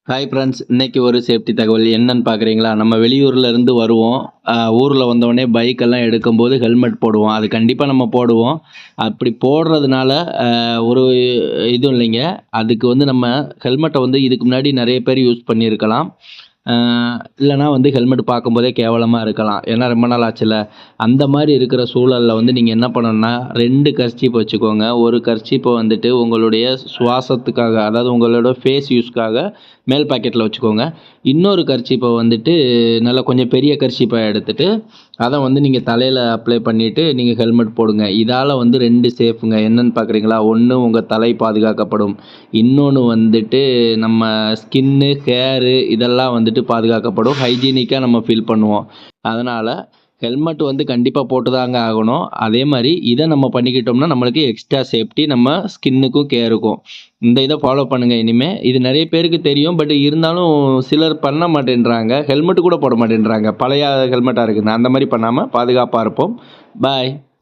Hi friends. இன்னைக்கு ஒரு safety தகவல் என்னன்னு பார்க்குறீங்களா? நம்ம வெளியூர்ல இருந்து வருவோம். ஊர்ல வந்தோனே பைக்கெல்லாம் எடுக்கும்போது ஹெல்மெட் போடுவோம். அது கண்டிப்பா நம்ம போடுவோம். அப்படி போடுறதுனால ஒரு இதுவும் இல்லைங்க. அதுக்கு வந்து நம்ம ஹெல்மெட்ட வந்து இதுக்கு முன்னாடி நெறைய பேர் யூஸ் பண்ணியிருக்கலாம். அ இல்லன்னா வந்து ஹெல்மெட் பார்க்கும்போதே கேவலமா இருக்கலாம். ஏன்னா ரொம்ப நாள் ஆச்சுல்ல. அந்த மாரி இருக்கிற சூழல்ல வந்து நீங்க என்ன பண்ணணும்னா, 2 கர்ச்சீப் வச்சுக்கோங்க. ஒரு கர்ச்சீப்ப வந்துட்டு உங்களுடைய சுவாசத்துக்காக, அதாவது உங்களோட ஃபேஸ் யூஸ்க்காக மேல் பாக்கெட்ல வச்சுக்கோங்க. இன்னொரு கர்ச்சீப்ப வந்துட்டு நல்லா கொஞ்சம் பெரிய கர்ச்சீப்பா எடுத்துட்டு, அத வந்து நீங்க தலையில அப்ளை பண்ணிட்டு, நீங்க ஹெல்மெட் போடுங்க. இதால வந்து 2 சேஃப்ங்க. என்னன்னு பார்க்குறீங்களா? 1 உங்க தலை பாதுகாக்கப்படும். இன்னொன்னு வந்துட்டு நம்ம ஹேரு இதெல்லாம் வந்துட்டு பாதுகாக்கப்படும். ஹைஜீனிக்கா நம்ம ஃபீல் பண்ணுவோம். அதனால ஹெல்மெட் வந்து கண்டிப்பா போட்டு தாங்க ஆகணும். அதே மாரி இத நம்ம பண்ணிக்கிட்டோம்னா, நம்மளுக்கு எக்ஸ்ட்ரா சேஃப்டி நம்ம ஸ்கின்னுக்கும், கேருக்கும். இந்த இத ஃபாலோ பண்ணுங்க இனிமே. இது நெறைய பேருக்கு தெரியும். பட் இருந்தாலும் சிலர் பண்ண மாட்டேன்றாங்க. ஹெல்மெட் கூட போட மாட்டேன்றாங்க. பழைய ஹெல்மெட்டா இருக்குன்னு. அந்த மாரி பண்ணாம பாதுகாப்பா இருப்போம். பாய்.